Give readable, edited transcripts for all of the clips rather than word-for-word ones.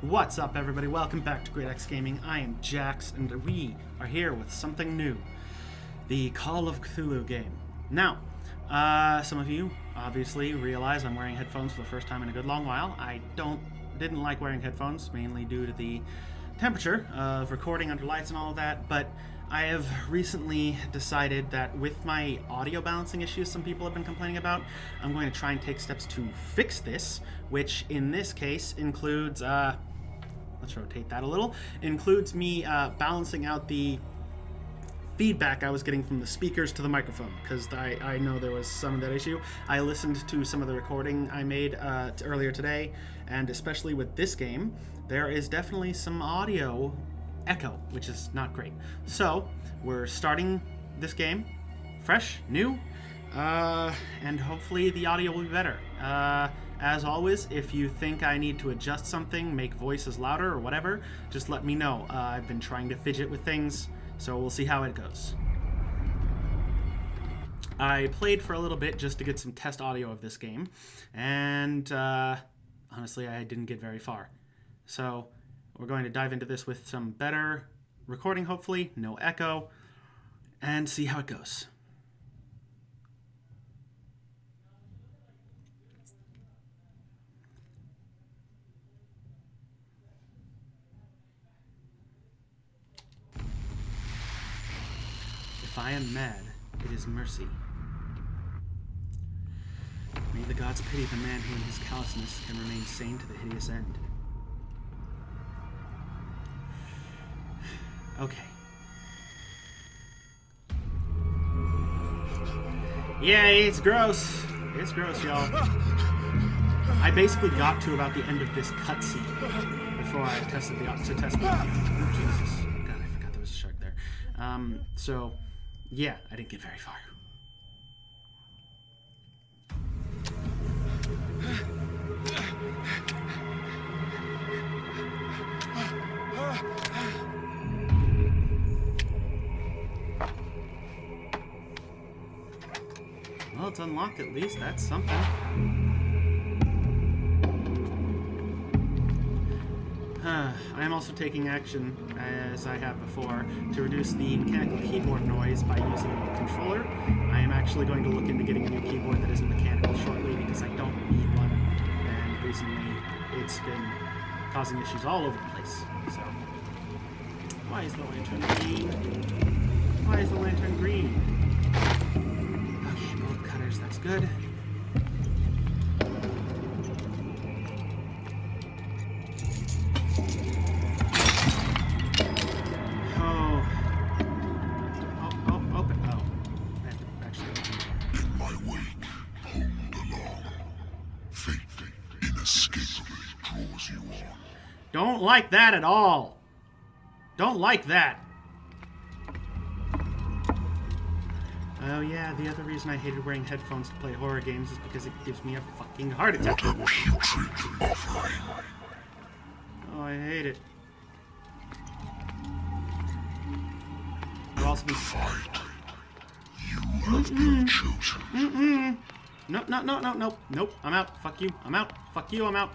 What's up, everybody? Welcome back to Greataxe Gaming. I am Jax, and we are here with something new. The Call of Cthulhu game. Now, some of you obviously realize I'm wearing headphones for the first time in a good long while. I didn't like wearing headphones, mainly due to the temperature of recording under lights and all of that, but I have recently decided that with my audio balancing issues some people have been complaining about, I'm going to try and take steps to fix this, which in this case includes, let's rotate that a little, includes me balancing out the feedback I was getting from the speakers to the microphone, because I know there was some of that issue. I listened to some of the recording I made earlier today, and especially with this game, there is definitely some audio echo, which is not great. So we're starting this game fresh, new, and hopefully the audio will be better. As always, if you think I need to adjust something, make voices louder or whatever, just let me know. I've been trying to fidget with things, so we'll see how it goes. I played for a little bit just to get some test audio of this game, and honestly, I didn't get very far. So we're going to dive into this with some better recording, hopefully, no echo, and see how it goes. If I am mad, it is mercy. May the gods pity the man who in his callousness can remain sane to the hideous end. Okay. Yeah, it's gross. It's gross, y'all. I basically got to about the end of this cutscene before I tested the... Oh, Jesus. God, I forgot there was a shark there. So, yeah, I didn't get very far. Well, it's unlocked at least. That's something. I am also taking action, as I have before, to reduce the mechanical keyboard noise by using a controller. I am actually going to look into getting a new keyboard that isn't mechanical shortly, because I don't need one. And recently, it's been causing issues all over the place. So, why is the lantern green? Why is the lantern green? That's good. Open. Oh. I have to actually open it. In my wake, pulled along. Fate inescapably draws you on. Don't like that at all. Don't like that. Oh yeah, the other reason I hated wearing headphones to play horror games is because it gives me a fucking heart attack. What a putrid offering. Oh, I hate it. I've also been... Fight. You have been chosen. Nope. Nope. I'm out. Fuck you. I'm out. Fuck you. I'm out.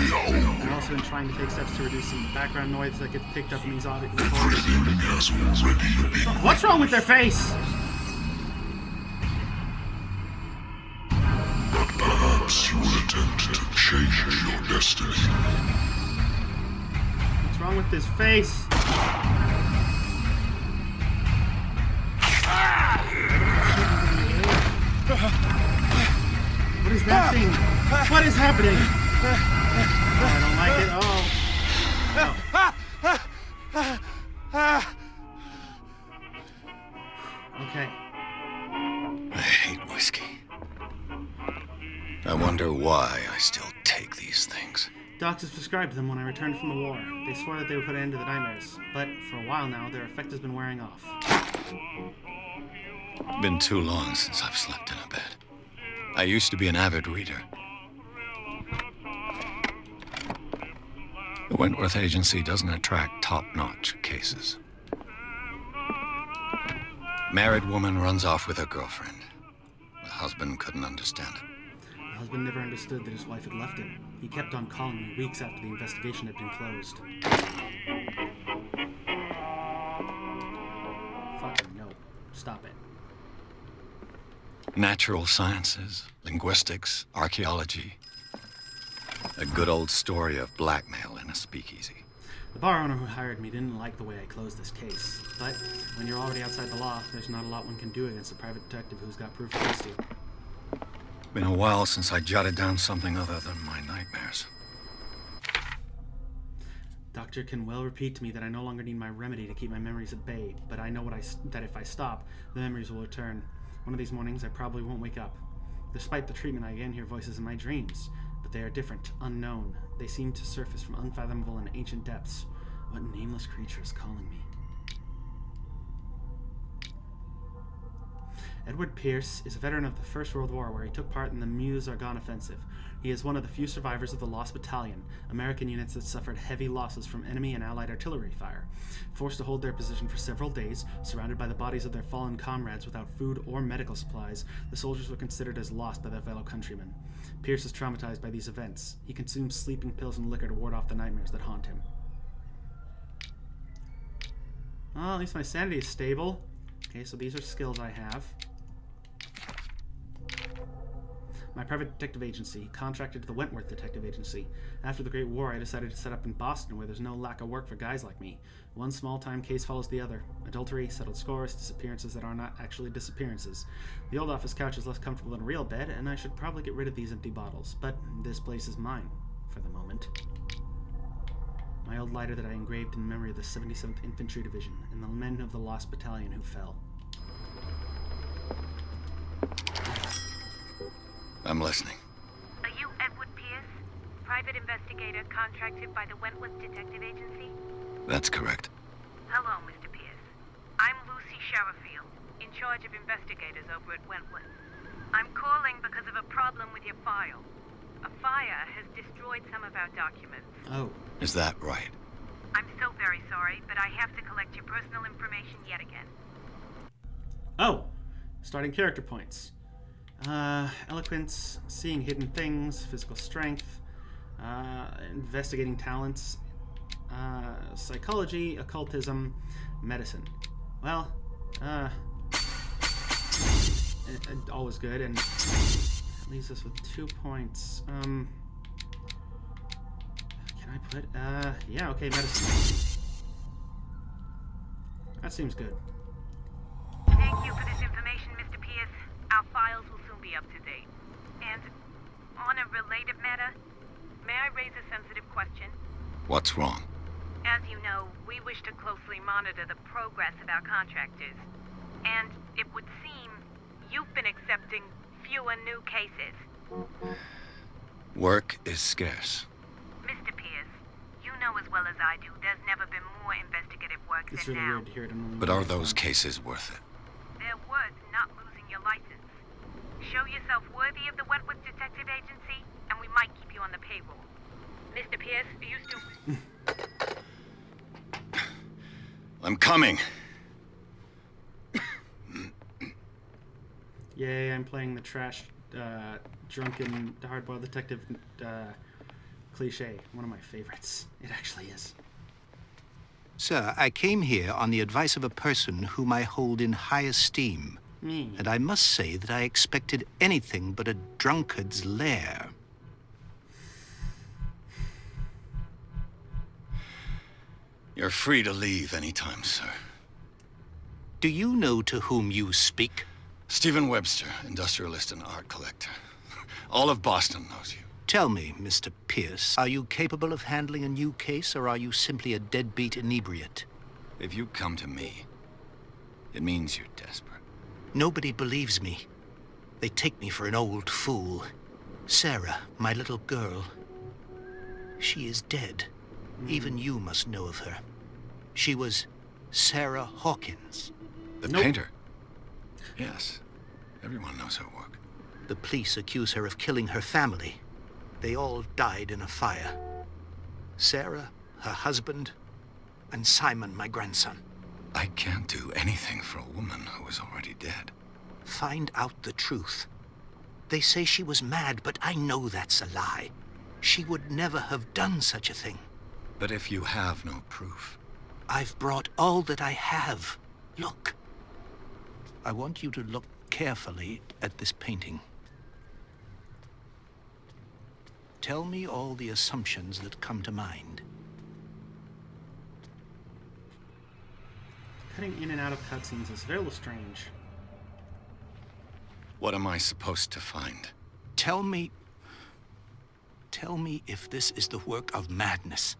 I've also been trying to take steps to reduce some background noise that gets picked up in these audio recordings. Everything has already been... What's wrong with their face? But perhaps you will attempt to change your destiny. What's wrong with his face? What is that thing? What is happening? Oh, I don't like it. Okay. I hate whiskey. I wonder why I still take these things. Doctors prescribed them when I returned from the war. They swore that they would put an end to the nightmares, but for a while now, their effect has been wearing off. Been too long since I've slept in a bed. I used to be an avid reader. The Wentworth Agency doesn't attract top-notch cases. Married woman runs off with her girlfriend. The husband couldn't understand it. The husband never understood that his wife had left him. He kept on calling me weeks after the investigation had been closed. Fucking no. Stop it. Natural sciences, linguistics, archaeology. A good old story of blackmail in a speakeasy. The bar owner who hired me didn't like the way I closed this case. But when you're already outside the law, there's not a lot one can do against a private detective who's got proof against you. Been a while since I jotted down something other than my nightmares. Doctor can well repeat to me that I no longer need my remedy to keep my memories at bay, but I know that if I stop, the memories will return. One of these mornings, I probably won't wake up. Despite the treatment, I again hear voices in my dreams, but they are different, unknown. They seem to surface from unfathomable and ancient depths. What nameless creature is calling me? Edward Pierce is a veteran of the First World War, where he took part in the Meuse-Argonne offensive. He is one of the few survivors of the Lost Battalion, American units that suffered heavy losses from enemy and Allied artillery fire. Forced to hold their position for several days, surrounded by the bodies of their fallen comrades without food or medical supplies, the soldiers were considered as lost by their fellow countrymen. Pierce is traumatized by these events. He consumes sleeping pills and liquor to ward off the nightmares that haunt him. Well, at least my sanity is stable. Okay, so these are skills I have. My private detective agency, contracted to the Wentworth Detective Agency. After the Great War, I decided to set up in Boston, where there's no lack of work for guys like me. One small-time case follows the other. Adultery, settled scores, disappearances that are not actually disappearances. The old office couch is less comfortable than a real bed, and I should probably get rid of these empty bottles. But this place is mine, for the moment. My old lighter that I engraved in memory of the 77th Infantry Division, and the men of the Lost Battalion who fell. I'm listening. Are you Edward Pierce, private investigator contracted by the Wentworth Detective Agency? That's correct. Hello, Mr. Pierce. I'm Lucy Sherifield, in charge of investigators over at Wentworth. I'm calling because of a problem with your file. A fire has destroyed some of our documents. Oh. Is that right? I'm so very sorry, but I have to collect your personal information yet again. Oh! Starting character points. Eloquence, seeing hidden things, physical strength, investigating talents, psychology, occultism, medicine. Well, always good, and leaves us with 2 points. Can I put, yeah, okay, medicine. That seems good. Thank you for this information, Mr. Pierce. Our files will soon be up to date. And on a related matter, may I raise a sensitive question? What's wrong? As you know, we wish to closely monitor the progress of our contractors. And it would seem you've been accepting fewer new cases. Work is scarce. Mr. Pierce, you know as well as I do there's never been more investigative work It's than really now. weird to hear it in But are those cases worth it? They're worth not losing your license. Show yourself worthy of the Wentworth Detective Agency, and we might keep you on the payroll. Mr. Pierce, are you still... I'm coming. Yay, I'm playing the trash, drunken, hardboiled detective cliche. One of my favorites. It actually is. Sir, I came here on the advice of a person whom I hold in high esteem. Me. And I must say that I expected anything but a drunkard's lair. You're free to leave anytime, sir. Do you know to whom you speak? Stephen Webster, industrialist and art collector. All of Boston knows you. Tell me, Mr. Pierce, are you capable of handling a new case, or are you simply a deadbeat inebriate? If you come to me, it means you're desperate. Nobody believes me. They take me for an old fool. Sarah, my little girl, she is dead. Even you must know of her. She was Sarah Hawkins. The Nope. painter? Yes. Everyone knows her work. The police accuse her of killing her family. They all died in a fire. Sarah, her husband, and Simon, my grandson. I can't do anything for a woman who is already dead. Find out the truth. They say she was mad, but I know that's a lie. She would never have done such a thing. But if you have no proof... I've brought all that I have. Look. I want you to look carefully at this painting. Tell me all the assumptions that come to mind. Cutting in and out of cutscenes is very strange. What am I supposed to find? Tell me if this is the work of madness.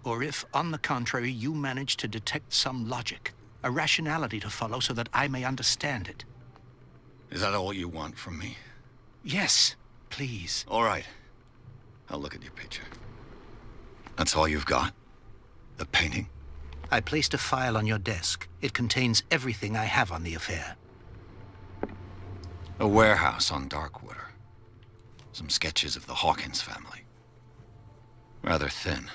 Or if, on the contrary, you manage to detect some logic, a rationality to follow so that I may understand it. Is that all you want from me? Yes, please. All right. I'll look at your picture. That's all you've got? The painting? I placed a file on your desk. It contains everything I have on the affair. A warehouse on Darkwater. Some sketches of the Hawkins family. Rather thin.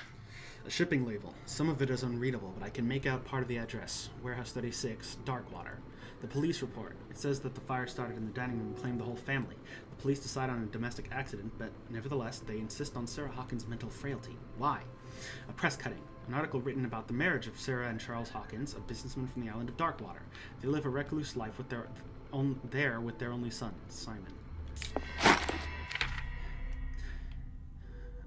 A shipping label. Some of it is unreadable, but I can make out part of the address. Warehouse 36, Darkwater. The police report. It says that the fire started in the dining room and claimed the whole family. The police decide on a domestic accident, but nevertheless, they insist on Sarah Hawkins' mental frailty. Why? A press cutting. An article written about the marriage of Sarah and Charles Hawkins, a businessman from the island of Darkwater. They live a recluse life with their only son, Simon.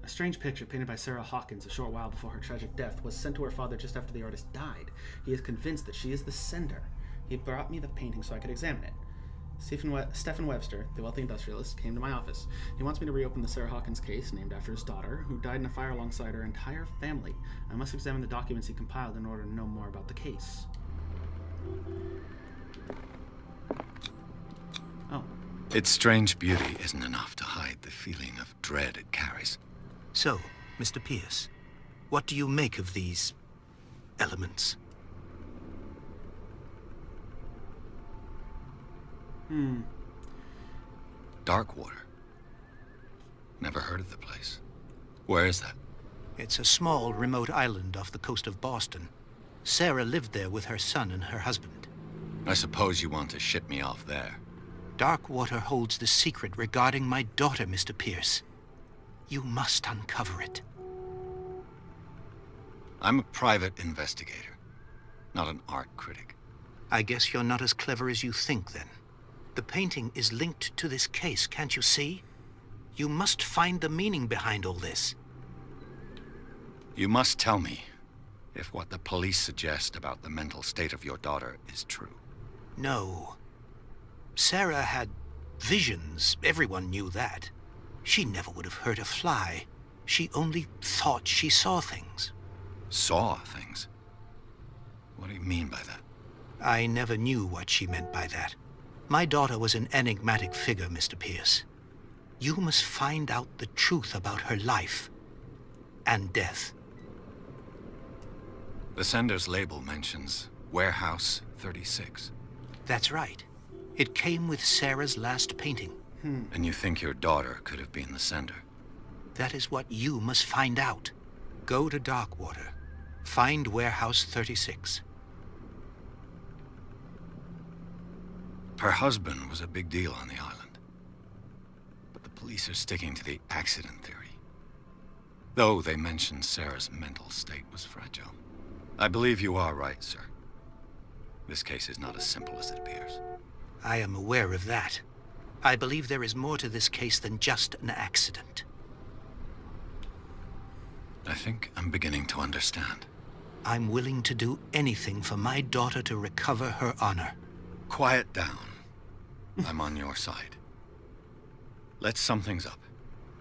A strange picture painted by Sarah Hawkins a short while before her tragic death was sent to her father just after the artist died. He is convinced that she is the sender. He brought me the painting so I could examine it. Stephen Webster, the wealthy industrialist, came to my office. He wants me to reopen the Sarah Hawkins case, named after his daughter, who died in a fire alongside her entire family. I must examine the documents he compiled in order to know more about the case. Oh. Its strange beauty isn't enough to hide the feeling of dread it carries. So, Mr. Pierce, what do you make of these elements? Darkwater. Never heard of the place. Where is that? It's a small, remote island off the coast of Boston. Sarah lived there with her son and her husband. I suppose you want to ship me off there. Darkwater holds the secret regarding my daughter, Mr. Pierce. You must uncover it. I'm a private investigator, not an art critic. I guess you're not as clever as you think, then. The painting is linked to this case, can't you see? You must find the meaning behind all this. You must tell me if what the police suggest about the mental state of your daughter is true. No. Sarah had visions. Everyone knew that. She never would have hurt a fly. She only thought she saw things. Saw things? What do you mean by that? I never knew what she meant by that. My daughter was an enigmatic figure, Mr. Pierce. You must find out the truth about her life and death. The sender's label mentions Warehouse 36. That's right. It came with Sarah's last painting. And you think your daughter could have been the sender? That is what you must find out. Go to Darkwater. Find Warehouse 36. Her husband was a big deal on the island. But the police are sticking to the accident theory. Though they mention Sarah's mental state was fragile. I believe you are right, sir. This case is not as simple as it appears. I am aware of that. I believe there is more to this case than just an accident. I think I'm beginning to understand. I'm willing to do anything for my daughter to recover her honor. Quiet down. I'm on your side. Let's sum things up.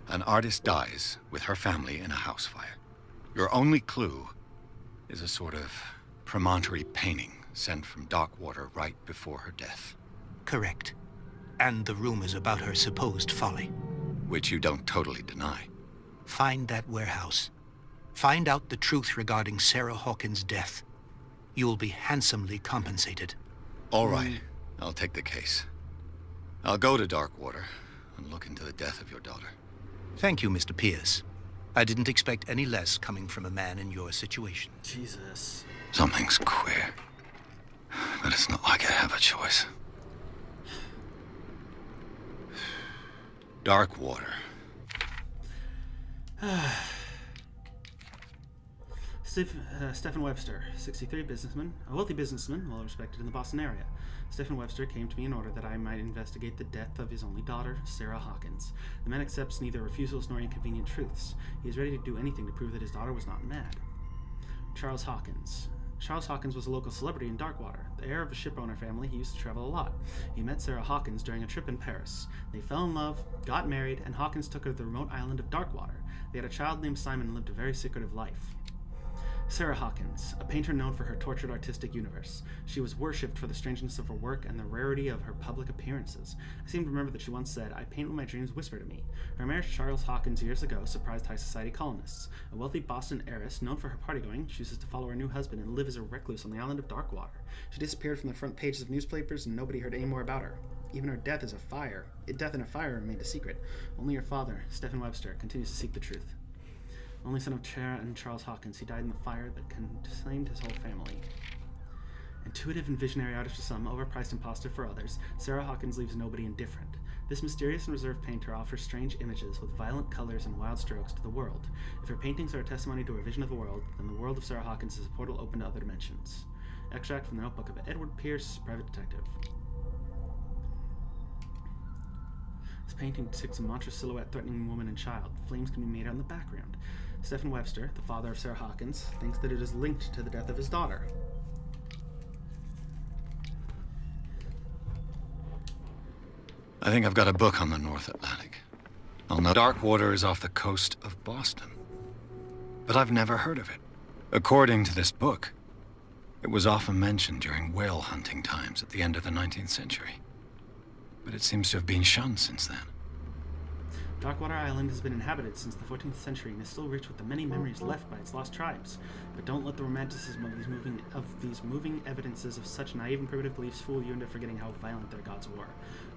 An artist dies with her family in a house fire. Your only clue is a sort of promontory painting sent from Darkwater right before her death. Correct. And the rumors about her supposed folly. Which you don't totally deny. Find that warehouse. Find out the truth regarding Sarah Hawkins' death. You'll be handsomely compensated. All right. I'll take the case. I'll go to Darkwater and look into the death of your daughter. Thank you, Mr. Pierce. I didn't expect any less coming from a man in your situation. Jesus. Something's queer. But it's not like I have a choice. Darkwater. Stephen Webster, 63, businessman, a wealthy businessman, well respected in the Boston area. Stephen Webster came to me in order that I might investigate the death of his only daughter, Sarah Hawkins. The man accepts neither refusals nor inconvenient truths. He is ready to do anything to prove that his daughter was not mad. Charles Hawkins. Charles Hawkins was a local celebrity in Darkwater. The heir of a shipowner family, he used to travel a lot. He met Sarah Hawkins during a trip in Paris. They fell in love, got married, and Hawkins took her to the remote island of Darkwater. They had a child named Simon and lived a very secretive life. Sarah Hawkins, a painter known for her tortured artistic universe. She was worshipped for the strangeness of her work and the rarity of her public appearances. I seem to remember that she once said, "I paint what my dreams whisper to me." Her marriage to Charles Hawkins years ago surprised high society columnists. A wealthy Boston heiress, known for her partygoing, chooses to follow her new husband and live as a recluse on the island of Darkwater. She disappeared from the front pages of newspapers and nobody heard any more about her. Even her death in a fire remained a secret. Only her father, Stephen Webster, continues to seek the truth. Only son of Sarah and Charles Hawkins, he died in the fire that consumed his whole family. Intuitive and visionary artist for some, overpriced imposter for others, Sarah Hawkins leaves nobody indifferent. This mysterious and reserved painter offers strange images with violent colors and wild strokes to the world. If her paintings are a testimony to her vision of the world, then the world of Sarah Hawkins is a portal open to other dimensions. Extract from the notebook of Edward Pierce, private detective. This painting depicts a monstrous silhouette threatening a woman and child. Flames can be made out in the background. Stephen Webster, the father of Sarah Hawkins, thinks that it is linked to the death of his daughter. I think I've got a book on the North Atlantic. I'll know Darkwater is off the coast of Boston. But I've never heard of it. According to this book, it was often mentioned during whale hunting times at the end of the 19th century. But it seems to have been shunned since then. Darkwater Island has been inhabited since the 14th century and is still rich with the many memories left by its lost tribes. But don't let the romanticism of these moving evidences of such naive and primitive beliefs fool you into forgetting how violent their gods were.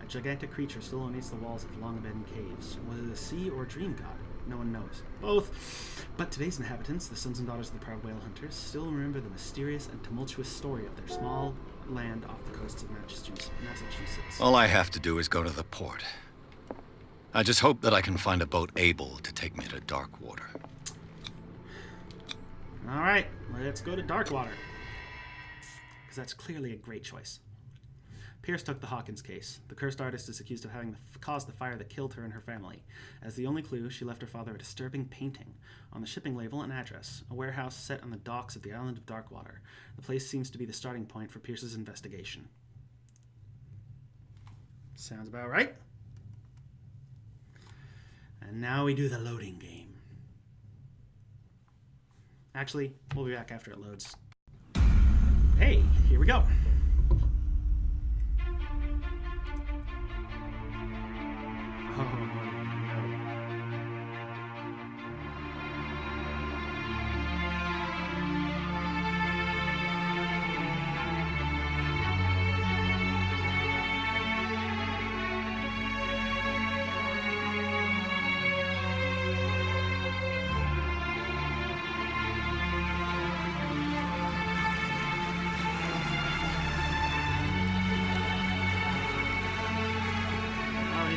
A gigantic creature still dominates the walls of long-abandoned caves. Was it a sea or a dream god? No one knows. Both. But today's inhabitants, the sons and daughters of the proud whale hunters, still remember the mysterious and tumultuous story of their small land off the coasts of Massachusetts. All I have to do is go to the port. I just hope that I can find a boat able to take me to Darkwater. All right, let's go to Darkwater. Because that's clearly a great choice. Pierce took the Hawkins case. The cursed artist is accused of having caused the fire that killed her and her family. As the only clue, she left her father a disturbing painting. On the shipping label, an address, a warehouse set on the docks of the island of Darkwater. The place seems to be the starting point for Pierce's investigation. Sounds about right. And now we do the loading game. Actually, we'll be back after it loads. Hey, here we go. Oh, no.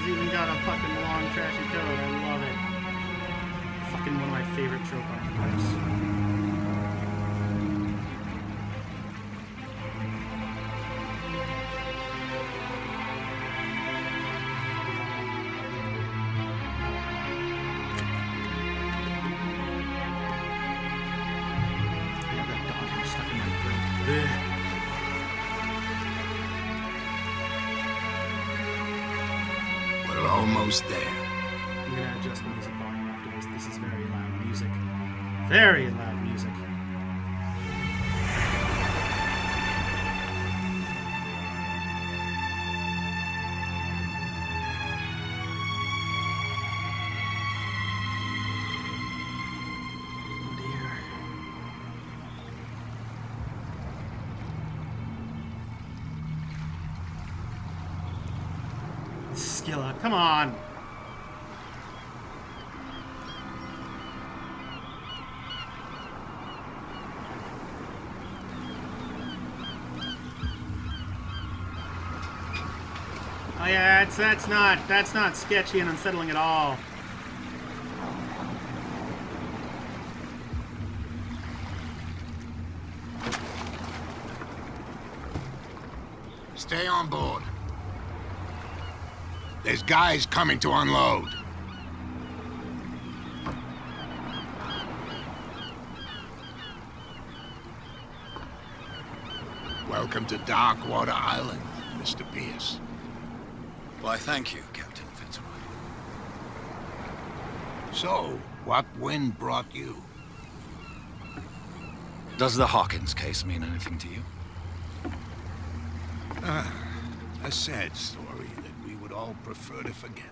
Even got a fucking long trashy code. I love it. Fucking one of my favorite trope archetypes. I have that dog hair stuck in my throat. Ugh. Almost there. I'm gonna adjust the music volume after this. This is very loud music. Very loud music. Oh dear. Skilla, come on! Oh yeah! That's not sketchy and unsettling at all. Stay on board. There's guys coming to unload. Welcome to Darkwater Island, Mr. Pierce. Why, thank you, Captain Fitzroy. So, what wind brought you? Does the Hawkins case mean anything to you? A sad story that we would all prefer to forget.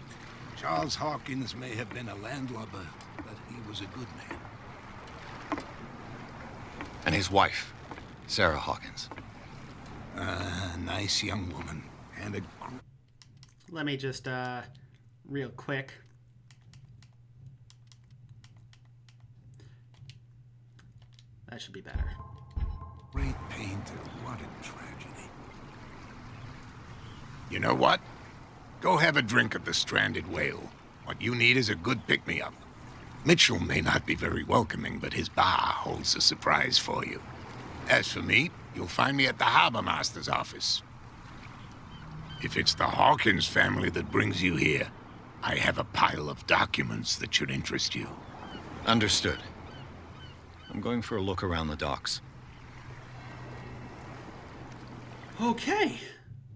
Charles Hawkins may have been a landlubber, but he was a good man. And his wife, Sarah Hawkins. A nice young woman, and a... Let me just, real quick. That should be better. Great painter, what a tragedy. You know what? Go have a drink at the Stranded Whale. What you need is a good pick-me-up. Mitchell may not be very welcoming, but his bar holds a surprise for you. As for me, you'll find me at the Harbor Master's office. If it's the Hawkins family that brings you here, I have a pile of documents that should interest you. Understood. I'm going for a look around the docks. Okay.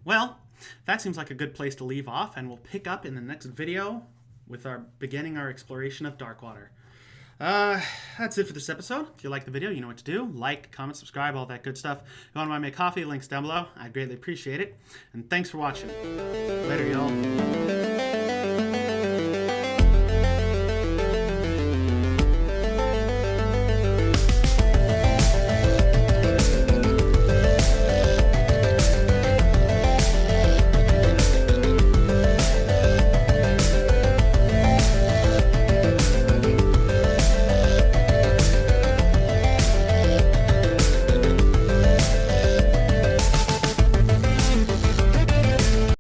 Well, that seems like a good place to leave off, and we'll pick up in the next video with beginning our exploration of Darkwater. That's it for this episode. If you like the video, you know what to do. Like, comment, subscribe, all that good stuff. If you want to buy me a coffee, links down below. I'd greatly appreciate it. And thanks for watching. Later, y'all.